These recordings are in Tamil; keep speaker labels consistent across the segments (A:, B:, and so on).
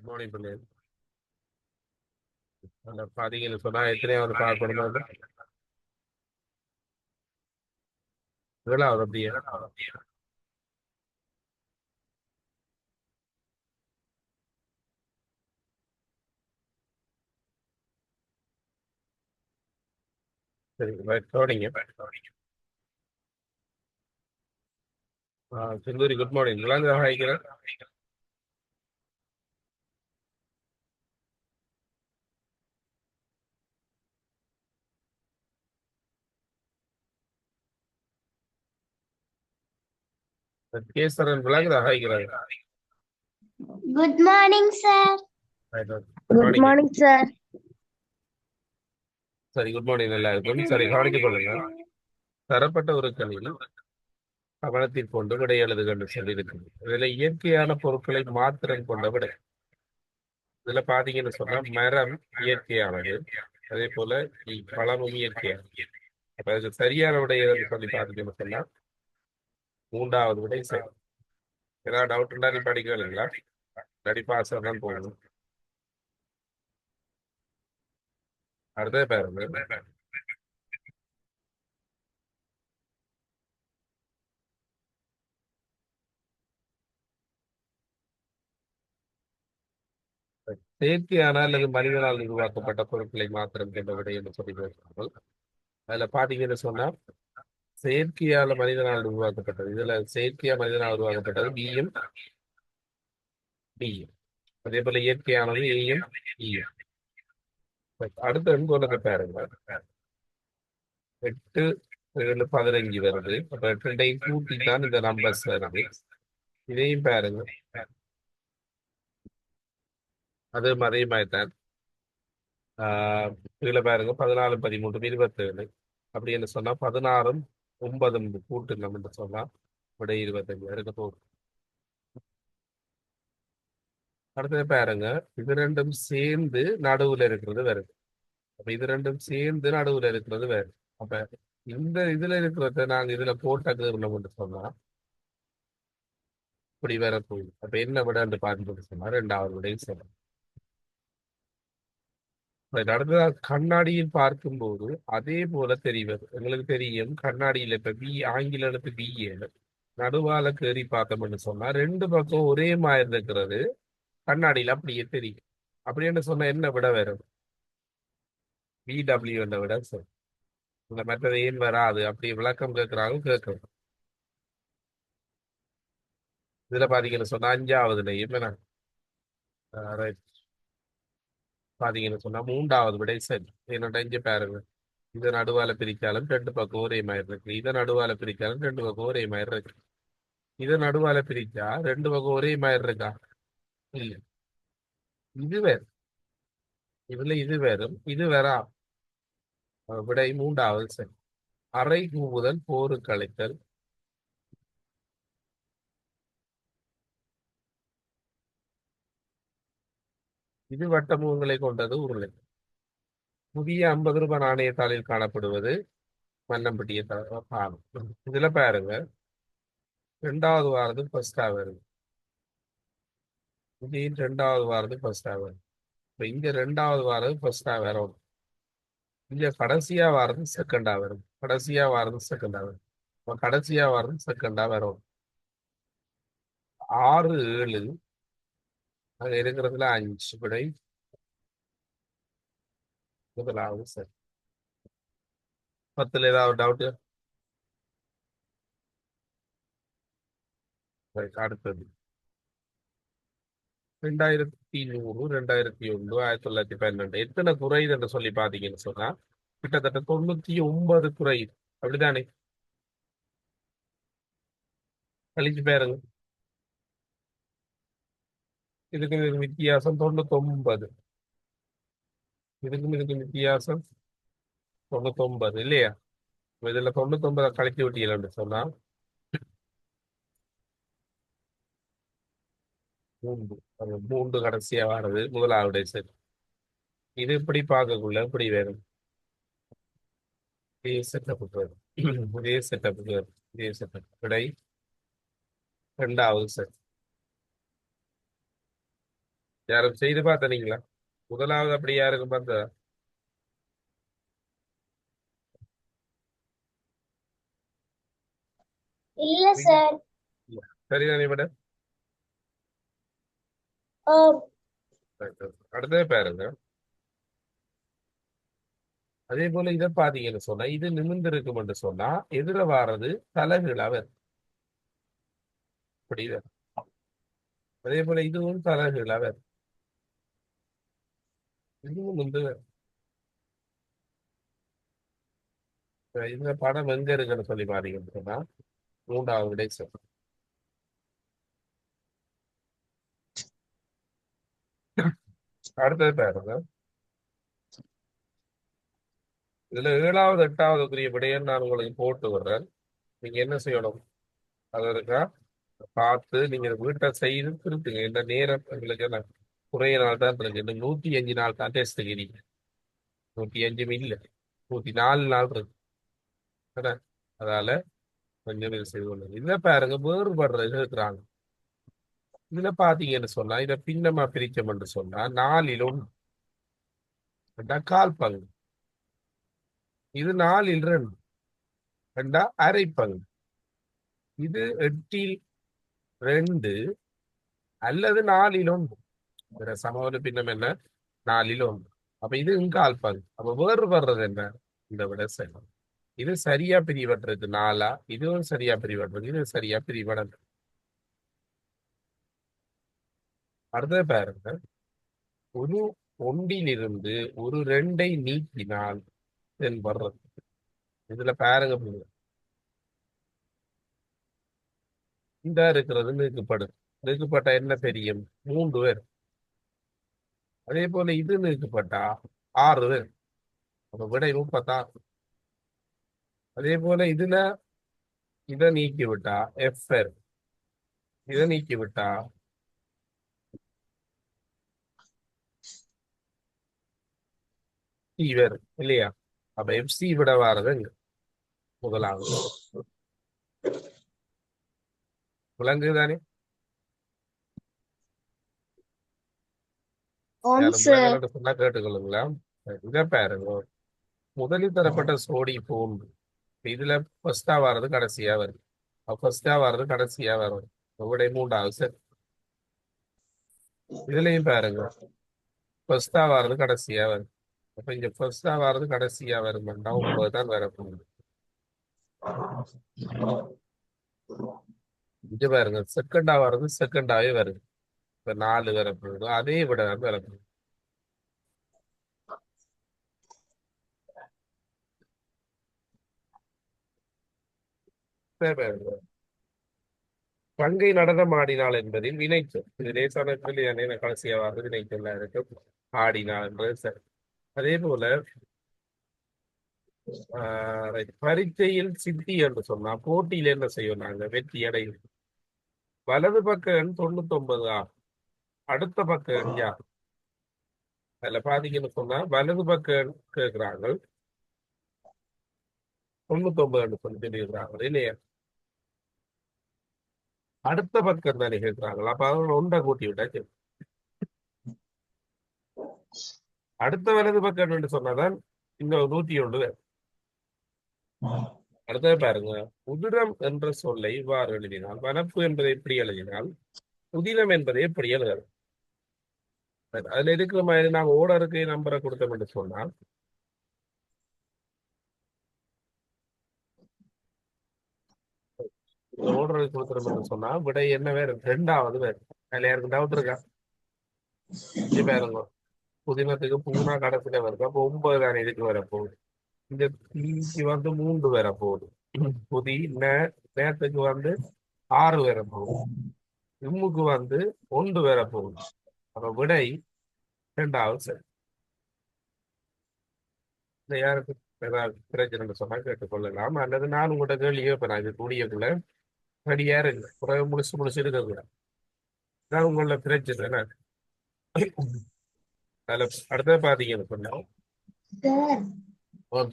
A: மார்னிங் பிள்ளைகள் அந்த பாத்தீங்கன்னு சொன்னா எத்தனையாவது பார்க்கணும் ஏழாவது அப்படியே. சரி கவனிங்க. Senthuri good morning. விளாங்க ஹாய்க்கிறேன். கேசரன் விளாங்குதா ஹாய்க்கிறாங்க.
B: Good morning, sir.
C: Good morning, sir.
A: சரி குட் மார்னிங். நல்லா இருக்கும். சரி கவனித்துக் கொள்ளுங்க. தரப்பட்ட ஒரு கல்வியில் கவனத்தில் கொண்டு விடை எழுதுகன்னு சொல்லியிருக்குது. இதுல இயற்கையான பொருட்களை மாத்திரம் கொண்ட விடை. இதுல பாத்தீங்கன்னு சொன்னா மரம் இயற்கையானது, அதே போல பழமும் இயற்கையானது. அப்ப அதுக்கு சரியான விடை எதுன்னு சொல்லி பாத்தீங்கன்னு சொன்னா மூன்றாவது விடை சரி. ஏதாவது டவுட் இருந்தா நீ படிக்கலைங்களா? ரெடி பாஸ் தான் போகணும். அடுத்தது பாருங்க. செயற்கையான அல்லது மனிதனால் உருவாக்கப்பட்ட பொருட்களை மாத்திரம் கொண்ட விடை என்று சொல்லி பேசுவார்கள். அதுல பாத்தீங்கன்னு சொன்னா செயற்கையால மனிதனால் உருவாக்கப்பட்டது. இதுல செயற்கையா மனிதனால் உருவாக்கப்பட்டது பியும் டியும். அதே போல இயற்கையானது ஏயும் ஈயும். அடுத்த எண்கோணத்தை பாருங்க. 8 7 15 வருது. அப்ப 2ஐயும் கூட்டி தான் இந்த நம்பர்ஸ் வருது. இதையும் பாருங்க. அது அதே மாதிரி தான். இதுல பாருங்க 14 13 27. அப்படின்னு சொன்னா 16ம் 9ம் கூட்டு நம்ம சொன்னா விட 25 இருக்க போகுது. அடுத்தது பாருங்க. இது ரெண்டும் சேர்ந்து நடுவுல இருக்கிறது வருது. அப்ப இது ரெண்டும் சேர்ந்து நடுவுல இருக்கிறது வேறு. அப்ப இந்த இதுல இருக்கிறத நாங்க இதுல போட்டோம்னு சொன்னா இப்படி வேற போகுது. அப்ப என்ன விடன்னு பார்த்துட்டு சொன்னா ரெண்டாவது விடையும் சரி. அடுத்ததா கண்ணாடியில் பார்க்கும்போது அதே போல தெரிவது. எங்களுக்கு தெரியும் கண்ணாடியில இப்ப பி ஆங்கில எழுத்து பிஏ நடுவால கேறி பார்த்தோம்னு சொன்னா ரெண்டு பக்கம் ஒரே மாதிரி இருக்கிறது கண்ணாடியில அப்படியே தெரியும். அப்படின்னு சொன்னா என்ன விட வரும்? பிடபிள்யூ என்ற விட சரி. இந்த மற்றது ஏன் வராது அப்படி விளக்கம் கேட்கிறாங்க கேட்கணும். இதுல பாத்தீங்கன்னு சொன்னா அஞ்சாவதுலையும் என்ன பாத்தீங்கன்னு சொன்னா மூன்றாவது விடை சரி. என்னோட இங்க பாருங்க. இதை நடுவால பிரிச்சாலும் ரெண்டு பக்கம் ஒரே மாதிரி இருக்கு. இதை நடுவால பிரிச்சாலும் ரெண்டு பக்கம் ஒரே மாதிரி இருக்கு. இதை நடுவால பிரிச்சா ரெண்டு பக்கம் ஒரே மாதிரி இருக்கா? இல்ல. இது வேறு. இதுல இது வேறும் இது வேறா. விடை மூன்றாவது சரி. அறை கூவுதல் போருக்கு அழைத்தல். இது வட்டமுகங்களை கொண்டது உருளை. புதிய 50 ரூபாய் நாணயத்தாளில் காணப்படுவது மன்னம்பட்டிய பாலம். இதுல பாருங்க. ரெண்டாவது வாரது ஃபர்ஸ்டா வருது. இங்கேயும் ரெண்டாவது வாரது ஃபர்ஸ்டா வருது. இப்ப இங்க ரெண்டாவது வாரம் ஃபர்ஸ்டா வரும். இங்க கடைசியா வாரது செகண்டா வரும். கடைசியா வாரது செகண்டா வரும். இப்ப கடைசியா வாரது செகண்டா வரும். 6 7 அங்க இருக்கிறதுல 5 விடை முதலாவது சரி. 10ல ஏதாவது டவுட்? அடுத்தது 2100 2001 1912 எத்தனை குறையுது என்று சொல்லி பாத்தீங்கன்னு சொன்னா கிட்டத்தட்ட 99 குறையுது. அப்படித்தானே? கழிச்சு பாருங்க. இதுக்கு வித்தியாசம் 99. இதுக்கு வித்தியாசம் 99 இல்லையா? இதுல 99 கழிச்சு விட்டீங்கன்னு சொன்னா 3. அந்த 3 கடைசியா வர்றது முதலாவுடைய சரி. இது இப்படி பார்க்கக்குள்ள இப்படி வேணும். இதே செட்டப்புக்கு வரும். இதே செட்டப்புக்கு வரும். இதே செட்டப் விடை ரெண்டாவது சரி. யாரும் செய்து பார்த்தனீங்களா? முதலாவது அப்படி யாருக்கும் பார்த்தா?
B: இல்ல சார்.
A: சரிதானே மேடம்?
B: ஆம்.
A: அடுத்தது பாருங்க. அதே போல இதை பாத்தீங்கன்னு சொன்னா இது நிமிர்ந்து இருக்கும் என்று சொன்னா எதிர வாரது தலைகீழா வரும். புரியுதா? அதே போல இதுவும் தலைகீழா வரும். இதுவும் வந்து இந்த படம் எங்க இருக்குன்னு சொல்லி பாத்தீங்கன்னு சொன்னா மூன்றாவது விடை சார். அடுத்தது பாருங்க. இதுல 7வது 8வதுக்குரிய விடையை நான் உங்களுக்கு போட்டு விடுறேன். நீங்க என்ன செய்யணும்? அது இருக்கா பார்த்து நீங்க வீட்டை செய்து திருத்துங்க. இந்த நேரம் எங்களுக்கு என்ன குறைய நாள் தான் இருக்கு. இந்த 105 நாள் தான் டெஸ்ட் இருக்கிறீங்க. 105 இல்ல 104 நாள் இருக்கு. என்ன? அதால கொஞ்சம் இது செய்து கொள்ளுங்க. இதுல பாருங்க வேறுபடுறது இருக்கிறாங்க. இதுல பாத்தீங்கன்னு சொன்னா இதை பின்னமா பிரிச்சோம்னு சொன்னா 4ல் 1 கால் பங்கு. இது 4ல் 2 ரெண்டா அரை பங்கு. இது 8ல் 2 அல்லது 4ல் 1. வேற சமவெளி பின்னம் என்ன? 4ல் 1. அப்ப இது கால் பங்கு. அப்ப வேறுபடுறது என்ன? இந்த விட சரி. இது சரியா பிரிவட்டுறது 4. இதுவும் சரியா பிரிவட்டுறது. இது சரியா பிரிவடல். அடுத்தது பாருங்க. ஒரு ஒன்றிலிருந்து ஒரு 2ஐ நீக்கினால் வர்றது. இதுல பாருங்க இந்த இருக்கிறது நீக்குப்படுது. நீக்கப்பட்டா என்ன தெரியும்? 3 பேர். அதே போல இது நீக்கப்பட்டா 6 பேர். அப்ப விடை 36. அதே போல இதுல இதை நீக்கி விட்டா எஃப் பேர். இதை நீக்கி விட்டா சி பேர் இல்லையா? அப்ப எஃப்சி விட வாரது முதலாவது விலங்கு தானே?
B: ஆம்
A: யாரும்
B: சார்.
A: விலங்குன்னு சொன்னா கேட்டுக்கொள்ளுங்களா? இதை பாருங்க. முதலில் தரப்பட்ட சோடி போன்று இதுல ஃபர்ஸ்டா வர்றது கடைசியா வருது. ஃபர்ஸ்டா வர்றது கடைசியா வரும். உங்களுடைய 3வது செட். இதுலயும் பாருங்க ஃபர்ஸ்டா வர்றது கடைசியா வரும். அப்ப இங்க ஃபர்ஸ்டா வர்றது கடைசியா வருமாண்டா 9 தான் வரப்போகுது. இங்க பாருங்க செகண்டா வர்றது செகண்டாவே வருது. இப்ப 4 வரப்போகுது. அதே விட வரப்போகுது. பாருங்க. பங்கை நடனம் ஆடினாள் என்பதில் வினைச்சொல். இது லேசான கேள்வி கடைசியா வர்றது வினைச்சொல்லா இருக்கும். ஆடினாள் என்பது சரி. அதே போல பரீட்சையில் சித்தி என்று சொன்னா போட்டியில என்ன செய்யும்? நாங்க வெற்றி அடையும். வலது பக்க எண் 99 ஆகும். அடுத்த பக்க எண் யார்? அதுல பாத்தீங்கன்னு சொன்னா வலது பக்க எண் கேட்கிறாங்க 99 சொல்லி சொல்லியிருக்கிறாங்க இல்லையா? அடுத்த பக்கம் தானே கேட்கிறாங்களா? அப்ப அவங்க 1 கூட்டி விட்டா சரி. அடுத்த வலது பக்கம் என்று சொன்னாதான் இந்த 101. அடுத்தது பாருங்க. உதிரம் என்ற சொல்லை இவ்வாறு எழுதினால் வனப்பு என்பதை எப்படி எழுதினால் உதிரம் என்பதை எப்படி எழுதலாம்? அதுல இருக்கிற மாதிரி நாங்க ஓடருக்கு நம்பரை கொடுத்தோம் என்று சொன்னால் ஓடுறது கொடுத்துரும் என்று சொன்னா விடை என்ன வேறு? 2வது வேறு. அதுல யாருக்கு டவுட் இருக்கா? பாருங்க புதினத்துக்கு பூனா கடைசியில வருது. அப்போ 9 தானே இதுக்கு வரப்போகுது. இந்த தீக்கு வந்து 3 வரப்போகுது. புதி நேரத்துக்கு வந்து 6 வரப்போகுது. இம்முக்கு வந்து 1 வரப்போகுது. அப்ப விடை 2வது சரி. இந்த யாருக்கு ஏதாவது பிரச்சனை சொன்னா கேட்டுக்கொள்ளலாம். அல்லது நான் உங்கள்கிட்ட கேள்வியோ இப்ப நான் இது கூடியக்குள்ள ரெடியா இருக்கு. குறைய முடிச்சு இருக்கக்கூடாது. நான் உங்களோட பிரச்சனை என்ன? அதுல அடுத்தது பாத்தீங்கன்னு சொன்னா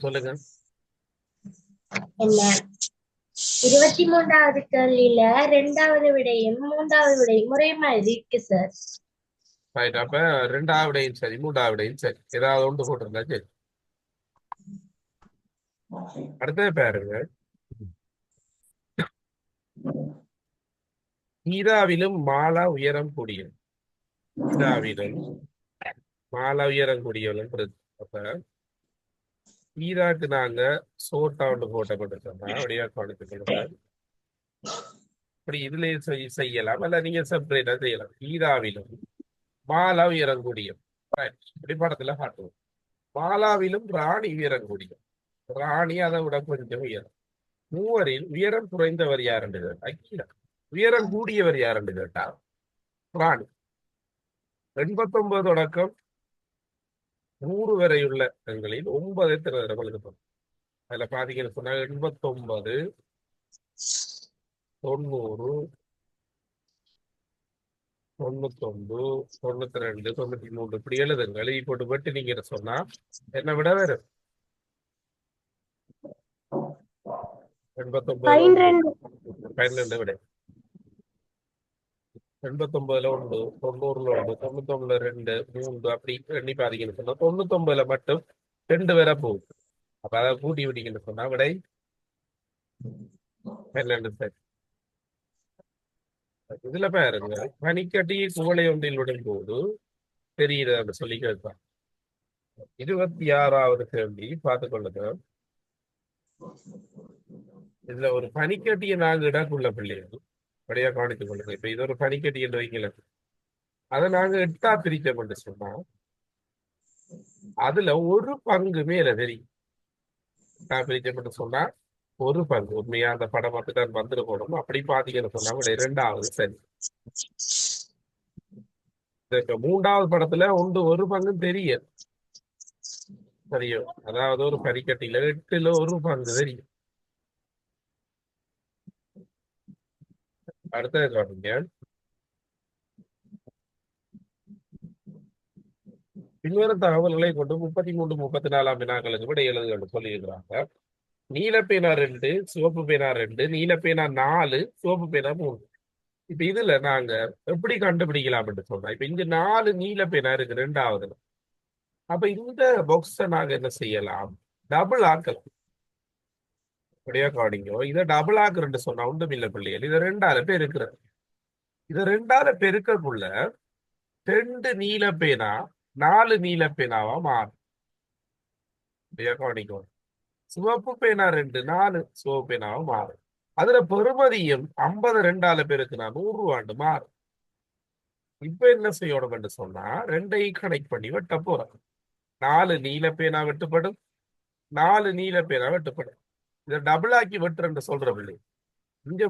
A: சொல்லுங்க.
B: என்ன 23வது கேள்வியில 2வது விடையும் 3வது விடையும் ஒரே மாதிரி இருக்கு சார்.
A: ரைட். அப்ப ரெண்டாவிடையும் சரி மூன்றாவிடையும் சரி ஏதாவது ஒன்று போட்டிருந்தா சரி. அடுத்தது பாருங்க, ஈராவிலும் மாலா உயரம் கூடியது. ஈராவிலும் மாலா உயரம் கூடியவளும் இருக்கு. அப்ப ஈராக்கு நாங்க சோட்டா ஒன்று போட்டப்பட்டிருக்கோம்னா அப்படியே கவனித்துக் கொடுங்க. அப்படி இதுலயே செய்யலாம், அல்ல நீங்க செப்பரேட்டா செய்யலாம். ஈராவிலும் மாலா உயரம் கூடியது. ரைட். இப்படி படத்துல காட்டுவோம். மாலாவிலும் ராணி உயரம் கூடியது. ராணி அதை விட கொஞ்சம் உயரம். மூவரில் உயரம் குறைந்தவர் யார் என்று கேட்டா கீழே. உயரம் கூடியவர் யார் என்று கேட்டா ராணி. 89 தொடக்கம் 100 வரையுள்ள எண்களில் 9 திறன்களுக்கு. அதுல பாத்தீங்கன்னு சொன்னா 89, 90, 91, 92, 93 இப்படி எழுதுங்க. எழுதி போட்டு வெட்டினீங்கன்னு சொன்னா என்ன விட வரும்? 89
C: 12
A: 12 விட. 89ல 1, 90ல 1, 99ல 2, 3 அப்படி எண்ணி பாத்தீங்கன்னு சொன்னா 99ல மட்டும் 2 வரை போகுது. அப்ப அதை கூட்டி விட்டீங்கன்னு சொன்னா விடை 12 சரி. இதுல பாருங்க, பனிக்கட்டி குவளை ஒன்றில் விடும் போது தெரியுது சொல்லி கேட்பான். 26வது கேள்வி பார்த்து கொள்ளுங்க. இதுல ஒரு பனிக்கட்டியை நாங்க இடக்குள்ள பிள்ளைகள் அப்படியே கவனித்துக் கொள்ளுங்க. இப்ப இது ஒரு பனிக்கட்டி என்று வைக்கல, அதை நாங்க 8ஆ பிரிச்சோம் என்று சொன்னா அதுல ஒரு பங்கு மேல தெரியும். 8ஆ பிரிச்சோம் என்று சொன்னா ஒரு பங்கு உண்மையா அந்த படம் மட்டும் வந்துட்டு போடணும். அப்படி பாத்தீங்கன்னு சொன்னா விட 2வது சரி. இப்ப 3வது படத்துல ஒரு பங்கும் தெரியும் தெரியும். அதாவது ஒரு பனிக்கட்டியில 8ல ஒரு பங்கு தெரியும். அடுத்தது கவனிங்க. பின்வரும் தகவல்களை கொண்டு 33, 34ஆம் வினாக்களுக்கு விட எழுதுகள் சொல்லியிருக்கிறாங்க. நீல பேனா 2, சிவப்பு பேனா 2, நீல பேனா 4, சிவப்பு பேனா 3. இப்ப இதுல நாங்க எப்படி கண்டுபிடிக்கலாம் என்று சொன்னா, இப்ப இங்க 4 நீல பேனா இருக்கு 2வது. அப்ப இந்த பாக்ஸ நாங்க என்ன செய்யலாம்? டபுள் ஆக்கலாம். அப்படியே கவனிங்க. இதை டபுள் ஆக்குறேன்னு சொன்னா ஒன்றும் இல்லை பிள்ளைகள். இதை 2ஆல பெருக்கிறது. இதை 2ஆல பெருக்கக்குள்ள 2 நீல பேனா 4 நீல பேனாவா மாறும். அப்படியே கவனிக்கும். சிவப்பு பேனா 2, 4 சிவப்பு பேனாவா மாறும். அதுல பெறுமதியும் 50 2ஆல பெருக்குனா 100 ரூபாண்டு மாறும். இப்ப என்ன செய்யணும் என்று சொன்னா 2ஐயும் கனெக்ட் பண்ணி வெட்ட போறோம். 4 நீல பேனா வெட்டுப்படும், 4 நீல பேனா வெட்டுப்படும். இதை டபுள் ஆக்கி வெட்டுறேன்னு சொல்ற பிள்ளை. இங்க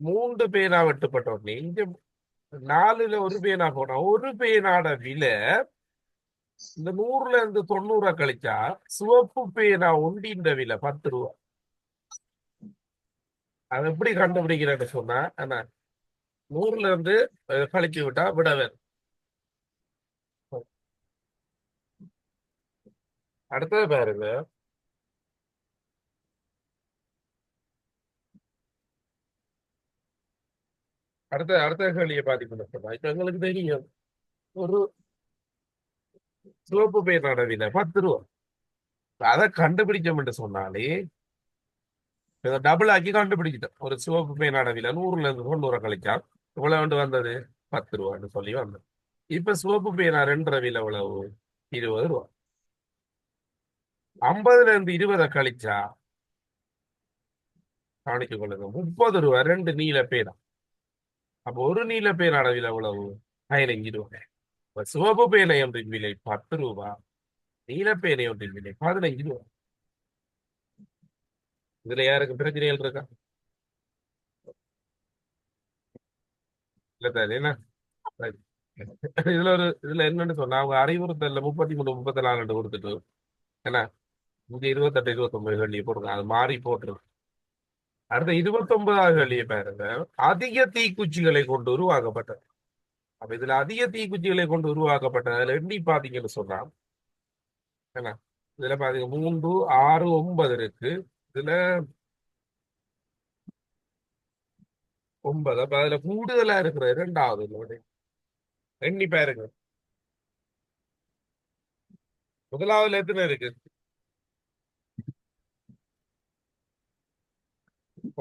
A: மூன்று பேனா வெட்டுப்பட்ட உடனே இங்க 4ல ஒரு பேனா போனா ஒரு பேனாட விலை இந்த 100ல இருந்து 90 கழிச்சா சிவப்பு பேனா ஒன்றின் விலை 10 ரூபா. அதை எப்படி கண்டுபிடிக்கிறேன்னு சொன்னா என்ன, 100ல இருந்து கழிச்சு விட்டா விட வேறு. அடுத்தது பாருங்க, அடுத்த கேள்வியை பாத்தீங்கன்னு சொன்னா இப்ப எங்களுக்கு தெரியும் ஒரு சிவப்பு பேனாட விலை 10 ரூபா. அதை கண்டுபிடிச்சோம் என்று சொன்னாலே இதை டபுள் ஆக்கி கண்டுபிடிச்சிட்டோம். ஒரு சிவப்பு பேனாட விலை 100ல இருந்து 90 கழிச்சா இவ்வளவு வந்தது 10 ரூபான்னு சொல்லி வந்தது. இப்ப சிவப்பு பேனா 2 விலை எவ்வளவு? 20 ரூபா. 50ல இருந்து 20 கழிச்சா கவனிச்சு கொள்ளுங்க 30 ரூபா 2 நீல பேனா. அப்போ ஒரு நீல பேனாட விலை எவ்வளவு? 15 ரூபாய். இப்ப சிவப்பு பேனை ஒன்றின் விலை 10 ரூபா, நீல பேனை ஒன்றின் விலை 15 ரூபா. இதுல யாருக்கு பிரச்சனைகள் இருக்கா? இல்ல தானே என்ன? சரி. இதுல என்னன்னு சொன்னா அவங்க அறிவுறுத்தல்ல 33, 34 கொடுத்துட்டு என்ன இங்க 28, 29 கேள்வியை போடுங்க. அது மாறி போட்டுருக்கு. அடுத்த 29வது கேள்வியை பாருங்க. அதிக தீக்குச்சிகளை கொண்டு உருவாக்கப்பட்டது. அப்ப இதுல அதிக தீக்குச்சிகளை கொண்டு உருவாக்கப்பட்டது அதுல எண்ணி பாத்தீங்கன்னு சொன்னா என்ன, இதுல பாத்தீங்க 3, 6, 9 இருக்கு. இதுல 9. அப்ப அதுல கூடுதலா இருக்கிற 2வது. எண்ணி பாருங்க. முதலாவதுல எத்தனை இருக்கு?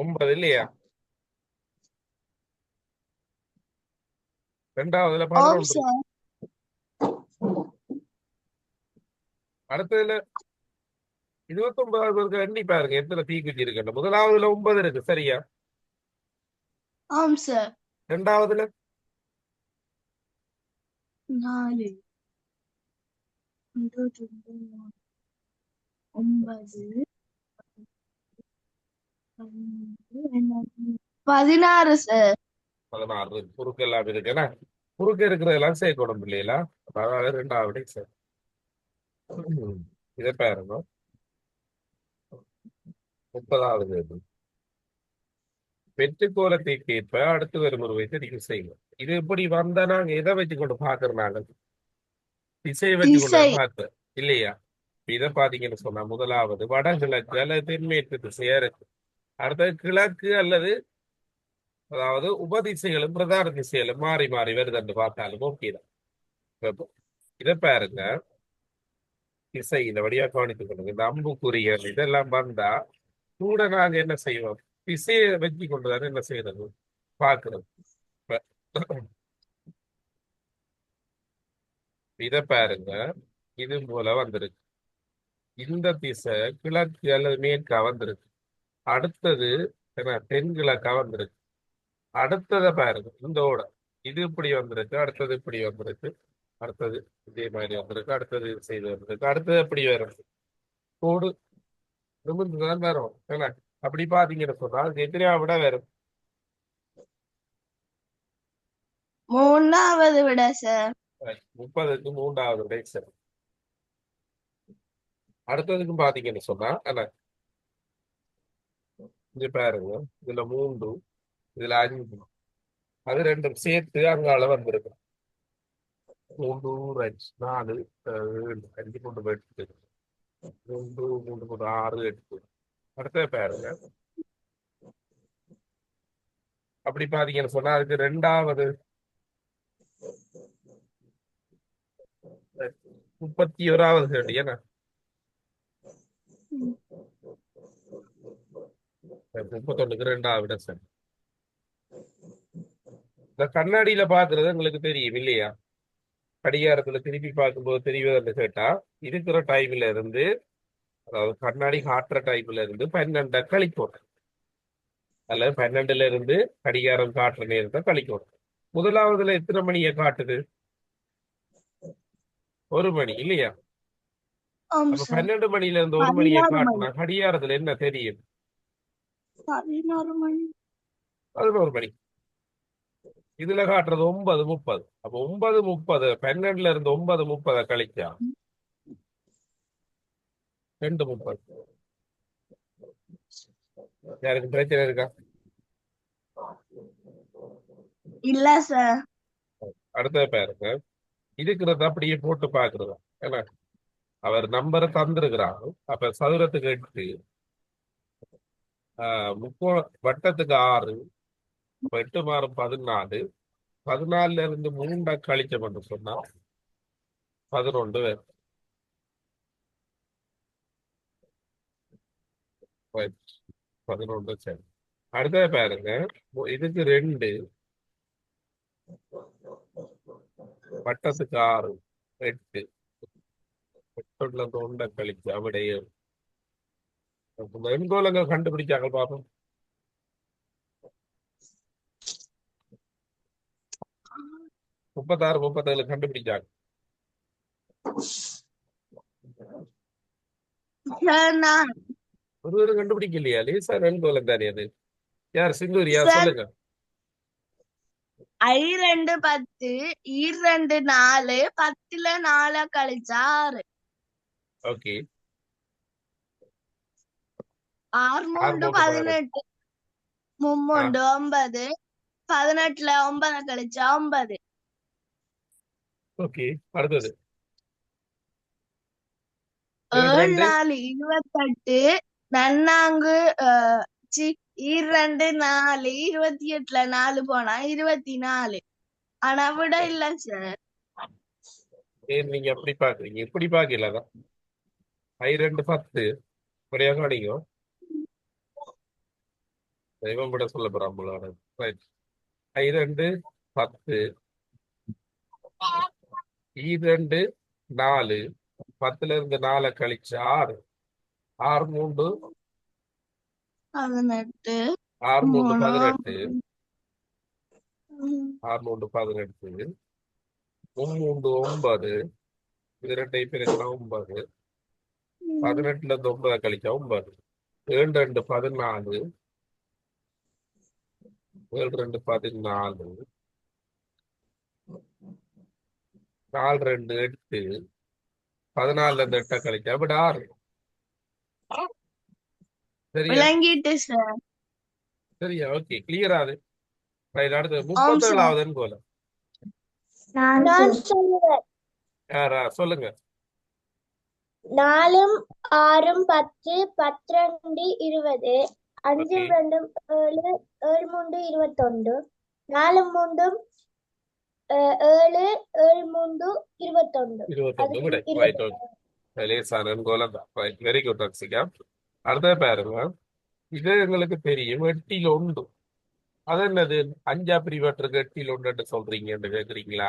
A: 9 இல்லையா? ரெண்டாவதுல
B: ஆம்
A: 11.
B: சார்.
A: அடுத்ததுல 29வது இருக்கு. எண்ணி பாருங்க எத்தனை தீக்குச்சி இருக்கு. முதலாவதுல 9 இருக்கு சரியா?
B: ஆம் சார்.
A: ரெண்டாவதுல
B: 4 9 16 சார்.
A: 16 குறுக்கு எல்லாம் இருக்கு. ஏன்னா குறுக்கு இருக்கிறதெல்லாம் சேர்க்கணும் இல்லையா? அதனால ரெண்டாவது சார். இதை பாருங்க. 30வது இது. வெற்றுக்கோலத்தை கேட்ப அடுத்து வரும் ஒரு தெரிவு செய்வோம். இது எப்படி வந்தா நாங்க எதை வச்சு கொண்டு பாக்குறாங்க? திசையை வச்சு கொண்டு
B: திசை.
A: பார்க்க இல்லையா? இதை பாத்தீங்கன்னு சொன்னா முதலாவது வடகிழக்கு அல்லது தென்மேற்கு திசையா இருக்கு. அடுத்தது கிழக்கு அல்லது அதாவது உபதிசைகளும் பிரதான திசைகளும் மாறி மாறி வருதுன்னு பார்த்தாலும் ஓகே தான். இதை பாருங்க. திசை இந்த வழியா கவனித்துக் கொள்ளுங்க. இந்த அம்புக்குறிகள் இதெல்லாம் வந்தா கூட நாங்க என்ன செய்வோம்? திசையை வச்சு கொண்டுதானே என்ன செய்யறது பாக்குறது. இதை பாருங்க. இது போல வந்திருக்கு. இந்த திசை கிழக்கு அல்லது மேற்கா வந்திருக்கு. அடுத்தது என்ன தென்கிழக்கா வந்திருக்கு. அடுத்ததை பாருங்க இந்த ஓட இது இப்படி வந்திருக்கு. அடுத்தது இப்படி வந்திருக்கு. அடுத்தது இதே மாதிரி வந்திருக்கு. அடுத்தது இது செய்து வந்திருக்கு. அடுத்தது எப்படி வரும்? கோடு நிமிர்ந்துதான் வரும். என்ன அப்படி பாத்தீங்கன்னு சொன்னா அது எத்தனையா விட வரும்?
B: 3வது விட சார்.
A: 30க்கு 3வது விட சரி. அடுத்ததுக்கும் பாத்தீங்கன்னு சொன்னா என்ன இங்க பாருங்க. இதுல 3 இதுல 5 அது ரெண்டும் சேர்த்து அங்கால வந்திருக்கு. 3 5 4 5 கொண்டு போய் 3 3 கொண்டு 6 8. அடுத்த பாருங்க. அப்படி பாத்தீங்கன்னு சொன்னா அதுக்கு ரெண்டாவது 31வது கேள்வி என்ன? 31க்கு 2வது விட சரி. இந்த கண்ணாடியில பாக்குறது உங்களுக்கு தெரியும் இல்லையா? கடிகாரத்துல திருப்பி பார்க்கும்போது தெரிவதுன்னு கேட்டா இருக்கிற டைம்ல இருந்து அதாவது கண்ணாடி காட்டுற டைம்ல இருந்து 12 கழிக்கணும். அல்லது 12ல இருந்து கடிகாரம் காட்டுற நேரத்தை கழிக்கணும். முதலாவதுல எத்தனை மணியை காட்டுது? 1 மணி இல்லையா?
B: ஆம்
A: அப்ப
B: சார்.
A: 12 மணில இருந்து 1 மணியை
B: 16 மணி.
A: காட்டுனா கடிகாரத்துல என்ன தெரியும்?
B: 16 மணி.
A: 11 மணி. இதுல காட்டுறது 9:30. அப்ப 9:30 12ல இருந்து 9:30 கழிச்சா 2:30. யாருக்கு பிரச்சனை இருக்கா?
B: இல்ல சார்.
A: அடுத்த பாருங்க. இருக்கிறத அப்படியே போட்டு பாக்குறதா ஏன்னா அவர் நம்பரை தந்திருக்கிறாங்க. அப்ப சதுரத்துக்கு 8 வட்டத்துக்கு 6 8 மாறும் 14. 14ல இருந்து 3 கழிச்சோம் என்று சொன்னா 11 வரும். Right. 11 சரி. அடுத்த பாருங்க. இதுக்கு 2 வட்டத்துக்கு 6 8 8ல இருந்து 1 கழிச்சு அப்படியே எண்கோலங்கள் கண்டுபிடிச்சாங்க பாப்போம். 36 37 கண்டுபிடிச்சாங்க.
B: சார் நான்
A: ஒருவரும் கண்டுபிடிக்கலையா? லேசா எண்கோலம் தானே அது. யார் சிந்தூரியா?
B: சார்
A: சொல்லுங்க.
B: I2 10 2 4 10ல 4 கழிச்சா 6
A: ஓகே.
B: 6
A: 6
B: 3
A: போட்டு பாரு.
B: 18 3 9 18ல 9 கழிச்சா 9.
A: ஓகே. அடுத்தது
B: 7
A: 2
B: 4 28 நன்னாங்கு 2 4 28ல 4 போனா 24. ஆனா விட இல்ல சார்.
A: ஏன் நீங்க எப்படி பாக்குறீங்க? இப்படி பாக்கலதான் ஐ 2 10 இப்படியா காணிக்கோ தெய்வம் விட சொல்ல போறான் போல. ரைட். ஐ 2 10 2 4 10ல இருந்து 4 கழிச்சு 6 6 3
B: 18
A: 6 3
B: மூணு
A: 18
B: ம்,
A: 6 3 18 3 9 இது ரெண்டையும் பெருக்கினா 9
B: ம்.
A: 18ல இருந்து 9 கழிச்சா 9 7 2 14 7 2 14 4 2 8 14ல இருந்து 8 கழிச்சா அப்படி 6 சரியா?
B: விளங்கிட்டு சார்.
A: சரியா? ஓகே, கிளியரா அது. ரைட். அடுத்து
B: ஆம் சார்.
A: 37வதுன்னு போல.
C: நான் சொல்லுவேன்.
A: யாரா சொல்லுங்க.
C: 4 6 10 12 20 5
A: ஓகே,
C: 2 7 7 3 21 4 3 7 7 3 21
A: 21 விட. ரைட். ஓகே, லேசான கோலம் தான். Right, very good Rakshika. அடுத்த பாருங்க, இது எங்களுக்கு தெரியும். 8ல் 1 அது என்னது? 5ஆ பிரிவற்றுக்கு 8ல் 1 சொல்றீங்கன்னு கேக்குறீங்களா?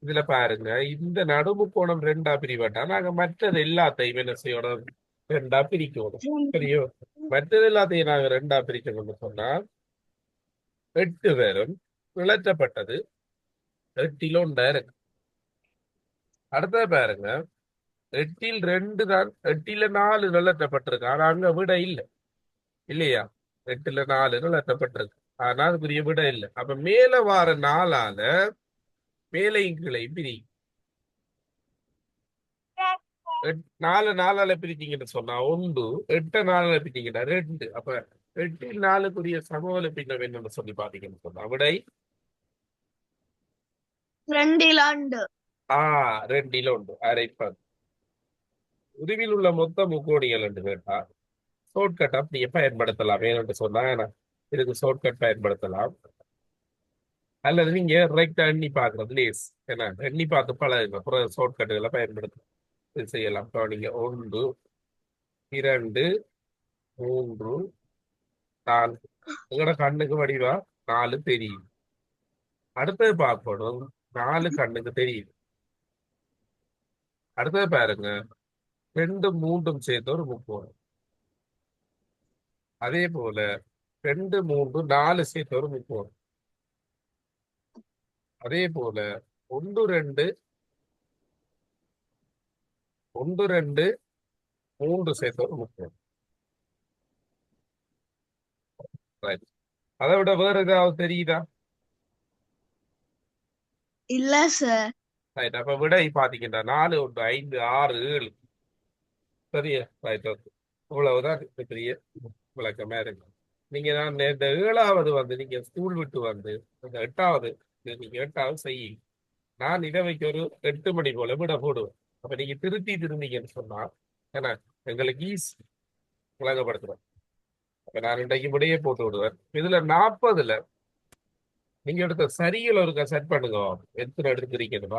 A: இதுல பாருங்க, இந்த நடுமுக்கோணம் 2ஆ பிரிவட்டா நாங்க மற்றது எல்லாத்தையும் என்ன செய்யணும்? 2ஆ பிரிக்கணும். சரியோ? மற்றது எல்லாத்தையும் நாங்க 2ஆ பிரிக்கணும்னு சொன்னா 8 பேரும் விளற்றப்பட்டது 8ல் 1 இருக்கு. அடுத்தது பாருங்க, 8ல் 2 தான், 8ல் 4 விளற்றப்பட்டிருக்கு. ஆனா அங்க விட இல்லை இல்லையா? 8ல் 4 விளற்றப்பட்டிருக்கு. ஆனா அதுக்குரிய விட இல்லை. அப்ப மேல வார 4ஆல மேலையும் கீழே பிரி 4 4ஆல பிரித்தீங்கன்னு சொன்னா 1, 8 4ஆல பிரித்தீங்கன்னா 2. அப்ப 8ல் 4க்குரிய சமவெளி பின்னம் என்னன்னு சொல்லி பாத்தீங்கன்னு சொன்னா விடை
B: 2ல் 2.
A: 2ல் 1 அரைப்பது. உருவில் உள்ள மொத்த முக்கோணிகள் என்று கேட்டா ஷார்ட்கட் அப்படியே பயன்படுத்தலாம். வேணும்னு சொன்னா இதுக்கு ஷார்ட்கட் பயன்படுத்தலாம். அல்லது நீங்க ரைட்டா எண்ணி பாக்குறது லேஸ். ஏன்னா எண்ணி பார்த்து பழகுங்க, அப்புறம் ஷார்ட்கட்டுகளை பயன்படுத்த இது செய்யலாம். இப்போ நீங்க 1 2 3 4 உங்களோட கண்ணுக்கு வடிவா 4 தெரியும். அடுத்தது பார்க்கணும், 4 கண்ணுக்கு தெரியுது. அடுத்தது பாருங்க, 2 3 சேர்த்து ஒரு முக்கோணம். அதே போல 2 3 4 சேர்த்து ஒரு முக்கோணம். அதே போல 1 2 1 2 3 சேர்த்து ஒரு முக்கோணம். Right. அதை விட வேற ஏதாவது தெரியுதா?
B: இல்ல சார்.
A: ரைட். அப்ப விடை பாத்தீங்கன்னா 4 1 5 6 7. சரியா? ரைட். ஓகே, இவ்வளவுதான் இது பெரிய விளக்கமா இருக்கு. நீங்க நான் இந்த 7வது வந்து நீங்க ஸ்கூல் விட்டு வந்து இந்த 8வது நீங்க 8வது செய்யுங்க. நான் இதை வைக்க ஒரு 8 மணி போல விட போடுவேன். அப்ப நீங்க திருந்தீங்கன்னு சொன்னா ஏன்னா எங்களுக்கு ஈஸி விளங்கப்படுத்துறேன். அப்ப நான் இன்றைக்கு விடையே போட்டு விடுவேன். இதுல 40ல நீங்க எடுத்த சரிகள் ஒருக்கா செட் பண்ணுங்க, எத்தனை எடுத்துக்கிறீங்கன்னு